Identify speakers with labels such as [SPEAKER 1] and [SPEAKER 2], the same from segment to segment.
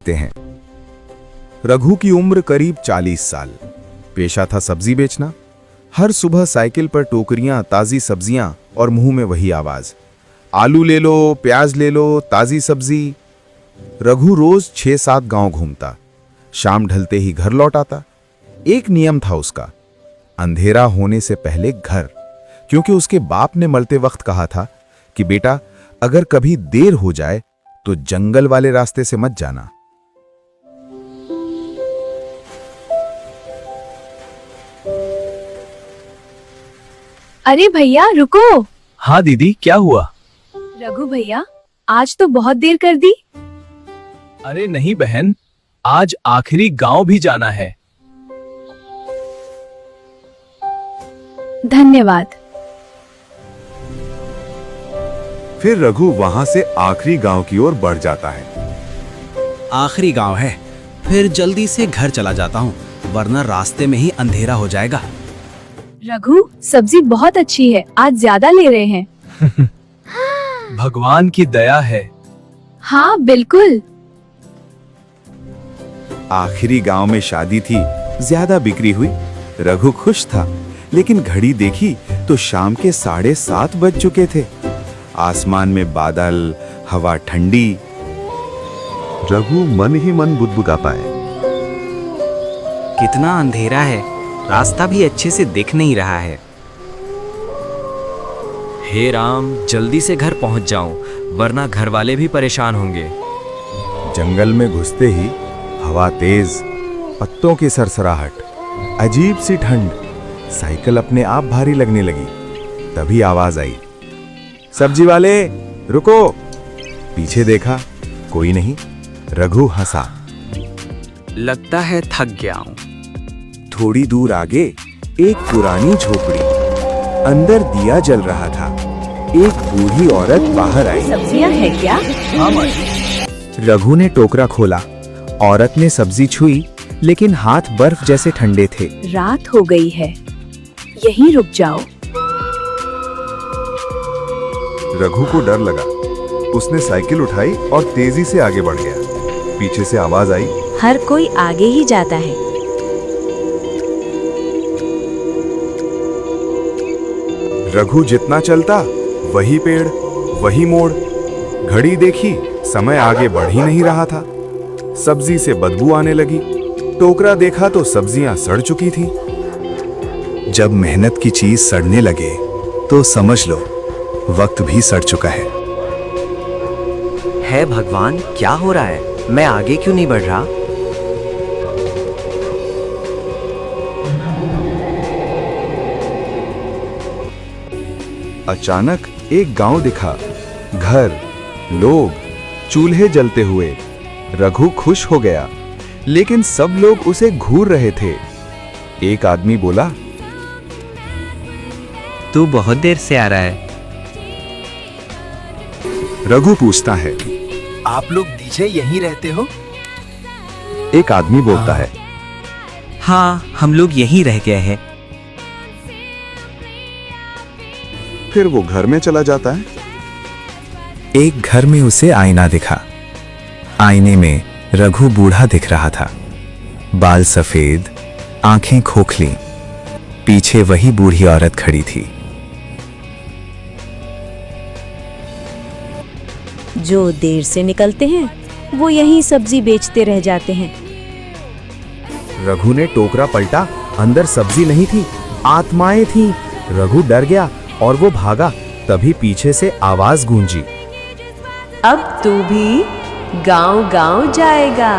[SPEAKER 1] देखते हैं। रघु की उम्र करीब 40 साल। पेशा था सब्जी बेचना। हर सुबह साइकिल पर टोकरियां, ताजी सब्जियां और मुंह में वही आवाज, आलू ले लो, प्याज ले लो, ताजी सब्जी। रघु रोज 6-7 गांव घूमता, शाम ढलते ही घर लौट आता। एक नियम था उसका, अंधेरा होने से पहले घर, क्योंकि उसके बाप ने मरते वक्त कहा था कि बेटा, अगर कभी देर हो जाए तो जंगल वाले रास्ते से मत जाना।
[SPEAKER 2] अरे भैया रुको।
[SPEAKER 3] हाँ दीदी, क्या हुआ?
[SPEAKER 2] रघु भैया, आज तो बहुत देर कर दी।
[SPEAKER 3] अरे नहीं बहन, आज आखिरी गांव भी जाना है।
[SPEAKER 2] धन्यवाद।
[SPEAKER 1] फिर रघु वहां से आखिरी गांव की ओर बढ़ जाता है।
[SPEAKER 4] आखिरी गांव है, फिर जल्दी से घर चला जाता हूँ, वरना रास्ते में ही अंधेरा हो जाएगा।
[SPEAKER 2] रघु, सब्जी बहुत अच्छी है, आज ज्यादा ले रहे हैं।
[SPEAKER 3] भगवान की दया है।
[SPEAKER 2] हाँ बिल्कुल।
[SPEAKER 1] आखिरी गांव में शादी थी, ज्यादा बिक्री हुई। रघु खुश था, लेकिन घड़ी देखी तो शाम के 7:30 बज चुके थे। आसमान में बादल, हवा ठंडी। रघु मन ही मन बुदबुदा पाए,
[SPEAKER 4] कितना अंधेरा है, रास्ता भी अच्छे से दिख नहीं रहा है। हे राम, जल्दी से घर पहुंच जाऊं, वरना घर वाले भी परेशान होंगे।
[SPEAKER 1] जंगल में घुसते ही हवा तेज, पत्तों की सरसराहट, अजीब सी ठंड। साइकिल अपने आप भारी लगने लगी। तभी आवाज आई, सब्जी वाले रुको। पीछे देखा, कोई नहीं। रघु हंसा,
[SPEAKER 4] लगता है थक गया हूं।
[SPEAKER 1] थोड़ी दूर आगे एक पुरानी झोपड़ी, अंदर दिया जल रहा था। एक बूढ़ी औरत बाहर आई।
[SPEAKER 2] सब्जियां है क्या?
[SPEAKER 3] हाँ माँ।
[SPEAKER 1] रघु ने टोकरा खोला। औरत ने सब्जी छुई, लेकिन हाथ बर्फ जैसे ठंडे थे।
[SPEAKER 2] रात हो गई है, यहीं रुक जाओ।
[SPEAKER 1] रघु को डर लगा। उसने साइकिल उठाई और तेजी से आगे बढ़ गया। पीछे से आवाज आई,
[SPEAKER 2] हर कोई आगे ही जाता है।
[SPEAKER 1] रघु जितना चलता, वही पेड़, वही मोड़। घड़ी देखी, समय आगे बढ़ ही नहीं रहा था। सब्जी से बदबू आने लगी। टोकरा देखा तो सब्जियां सड़ चुकी थी। जब मेहनत की चीज सड़ने लगे तो समझ लो वक्त भी सड़ चुका है।
[SPEAKER 4] हे भगवान, क्या हो रहा है? मैं आगे क्यों नहीं बढ़ रहा?
[SPEAKER 1] अचानक एक गांव दिखा। घर, लोग, चूल्हे जलते हुए। रघु खुश हो गया, लेकिन सब लोग उसे घूर रहे थे। एक आदमी बोला,
[SPEAKER 4] तू बहुत देर से आ रहा है।
[SPEAKER 1] रघु पूछता है,
[SPEAKER 3] आप लोग नीचे यहीं रहते हो?
[SPEAKER 1] एक आदमी बोलता है,
[SPEAKER 4] हाँ, हम लोग यहीं रह गए हैं।
[SPEAKER 1] फिर वो घर में चला जाता है। एक घर में उसे आईना दिखा। आईने में रघु बूढ़ा दिख रहा था। बाल सफेद, आंखें खोखली। पीछे वही बूढ़ी औरत खड़ी थी।
[SPEAKER 5] जो देर से निकलते हैं वो यहीं सब्जी बेचते रह जाते हैं।
[SPEAKER 1] रघु ने टोकरा पलटा। अंदर सब्जी नहीं थी, आत्माएं थी। रघु डर गया और वो भागा। तभी पीछे से आवाज गूंजी,
[SPEAKER 5] अब तू भी गांव-गांव जाएगा।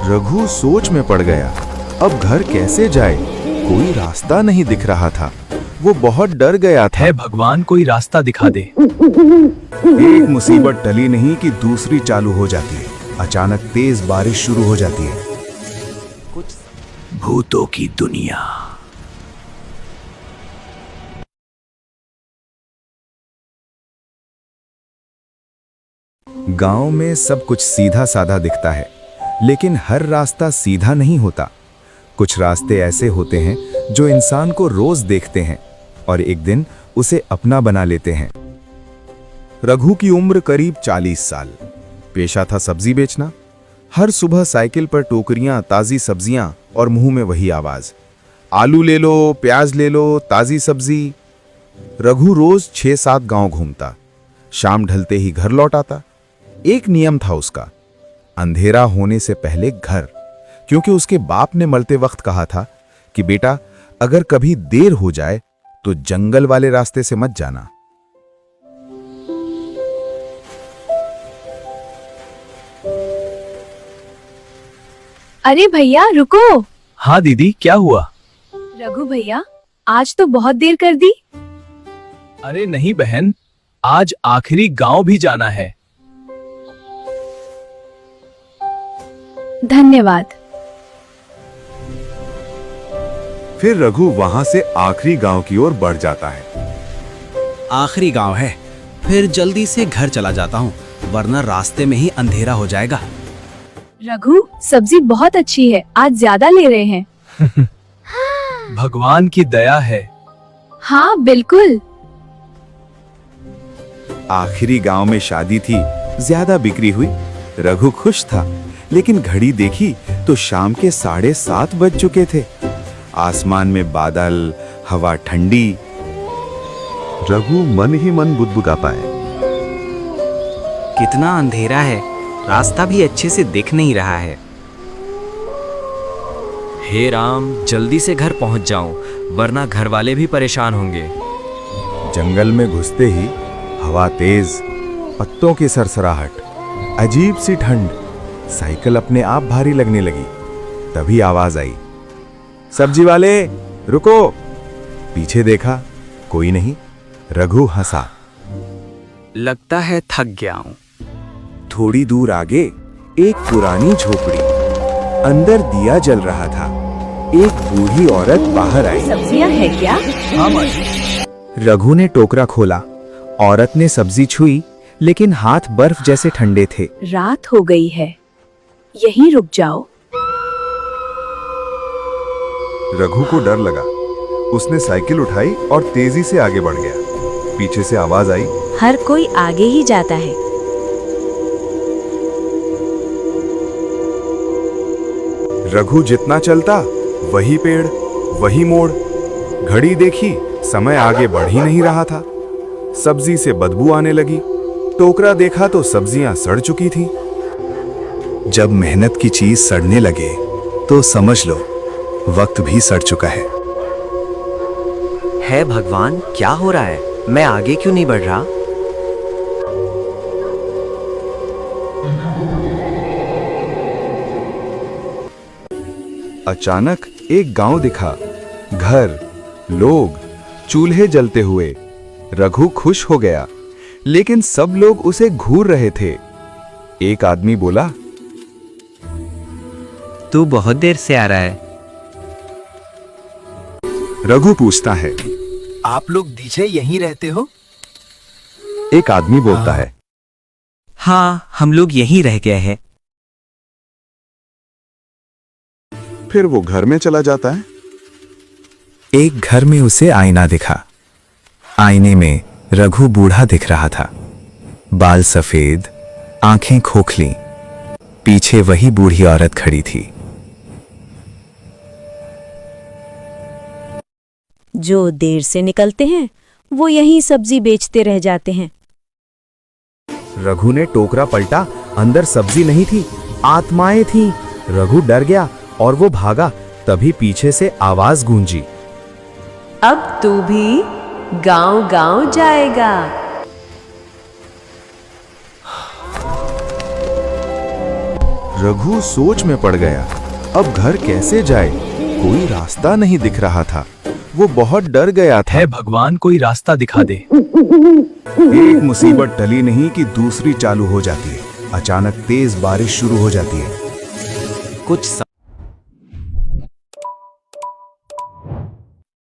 [SPEAKER 1] रघु सोच में पड़ गया। अब घर कैसे जाए? कोई रास्ता नहीं दिख रहा था। वो बहुत डर गया था।
[SPEAKER 3] हे भगवान, कोई रास्ता दिखा दे।
[SPEAKER 1] एक मुसीबत टली नहीं कि दूसरी चालू हो जाती है। अचानक तेज बारिश शुरू हो जाती है।
[SPEAKER 3] भूतों की दुनिया।
[SPEAKER 1] गांव में सब कुछ सीधा साधा दिखता है, लेकिन हर रास्ता सीधा नहीं होता। कुछ रास्ते ऐसे होते हैं जो इंसान को रोज देखते हैं और एक दिन उसे अपना बना लेते हैं। रघु की उम्र करीब 40 साल। पेशा था सब्जी बेचना। हर सुबह साइकिल पर टोकरियां, ताजी सब्जियां और मुंह में वही आवाज, आलू ले लो, प्याज ले लो, ताजी सब्जी। रघु रोज 6-7 गांव घूमता, शाम ढलते ही घर लौट आता। एक नियम था उसका, अंधेरा होने से पहले घर, क्योंकि उसके बाप ने मरते वक्त कहा था कि बेटा, अगर कभी देर हो जाए तो जंगल वाले रास्ते से मत जाना।
[SPEAKER 2] अरे भैया रुको।
[SPEAKER 3] हाँ दीदी, क्या हुआ?
[SPEAKER 2] रघु भैया, आज तो बहुत देर कर दी।
[SPEAKER 3] अरे नहीं बहन, आज आखिरी गांव भी जाना है।
[SPEAKER 2] धन्यवाद।
[SPEAKER 1] फिर रघु वहां से आखिरी गांव की ओर बढ़ जाता है।
[SPEAKER 4] आखिरी गांव है, फिर जल्दी से घर चला जाता हूँ, वरना रास्ते में ही अंधेरा हो जाएगा।
[SPEAKER 2] रघु, सब्जी बहुत अच्छी है, आज ज्यादा ले रहे हैं।
[SPEAKER 3] भगवान की दया है।
[SPEAKER 2] हाँ बिल्कुल।
[SPEAKER 1] आखिरी गांव में शादी थी, ज्यादा बिक्री हुई। रघु खुश था, लेकिन घड़ी देखी तो शाम के 7:30 बज चुके थे। आसमान में बादल, हवा ठंडी। रघु मन ही मन बुदबुदा पाए।
[SPEAKER 6] कितना अंधेरा है, रास्ता भी अच्छे से दिख नहीं रहा है। हे राम, जल्दी से घर पहुंच जाऊं, वरना घर वाले भी परेशान होंगे।
[SPEAKER 1] जंगल में घुसते ही हवा तेज, पत्तों की सरसराहट, अजीब सी ठंड। साइकिल अपने आप भारी लगने लगी। तभी आवाज आई, सब्जी वाले रुको। पीछे देखा, कोई नहीं। रघु हंसा।
[SPEAKER 6] लगता है थक गया हूं।
[SPEAKER 1] थोड़ी दूर आगे एक पुरानी झोपड़ी, अंदर दिया जल रहा था। एक बूढ़ी औरत बाहर आई।
[SPEAKER 2] सब्जियां है क्या?
[SPEAKER 3] हाँ माँ जी।
[SPEAKER 7] रघु ने टोकरा खोला। औरत ने सब्जी छुई, लेकिन हाथ बर्फ जैसे ठंडे थे।
[SPEAKER 2] रात हो गई है, यहीं रुक जाओ।
[SPEAKER 1] रघु को डर लगा। उसने साइकिल उठाई और तेजी से आगे बढ़ गया। पीछे से आवाज आई,
[SPEAKER 5] हर कोई आगे ही जाता है।
[SPEAKER 1] रघु जितना चलता, वही पेड़, वही मोड़। घड़ी देखी, समय आगे बढ़ ही नहीं रहा था। सब्जी से बदबू आने लगी। टोकरा देखा तो सब्जियां सड़ चुकी थीं। जब मेहनत की चीज सड़ने लगे तो समझ लो वक्त भी सड़ चुका है।
[SPEAKER 6] हे भगवान, क्या हो रहा है? मैं आगे क्यों नहीं बढ़ रहा?
[SPEAKER 1] अचानक एक गांव दिखा। घर, लोग, चूल्हे जलते हुए। रघु खुश हो गया, लेकिन सब लोग उसे घूर रहे थे। एक आदमी बोला,
[SPEAKER 6] तू बहुत देर से आ रहा है।
[SPEAKER 1] रघु पूछता है,
[SPEAKER 3] आप लोग दीजे यहीं रहते हो?
[SPEAKER 1] एक आदमी बोलता है,
[SPEAKER 6] हाँ, हम लोग यहीं रह गए हैं।
[SPEAKER 1] फिर वो घर में चला जाता है।
[SPEAKER 7] एक घर में उसे आईना दिखा। आईने में रघु बूढ़ा दिख रहा था। बाल सफेद, आंखें खोखली। पीछे वही बूढ़ी औरत खड़ी थी।
[SPEAKER 5] जो देर से निकलते हैं वो यहीं सब्जी बेचते रह जाते हैं।
[SPEAKER 7] रघु ने टोकरा पलटा, अंदर सब्जी नहीं थी, आत्माएं थीं। रघु डर गया और वो भागा। तभी पीछे से आवाज गूंजी,
[SPEAKER 8] अब तू भी गांव-गांव जाएगा।
[SPEAKER 1] रघु सोच में पड़ गया। अब घर कैसे जाए? कोई रास्ता नहीं दिख रहा था। वो बहुत डर गया था।
[SPEAKER 3] हे भगवान, कोई रास्ता दिखा दे।
[SPEAKER 1] एक मुसीबत टली नहीं कि दूसरी चालू हो जाती है। अचानक तेज बारिश शुरू हो जाती है।
[SPEAKER 6] कुछ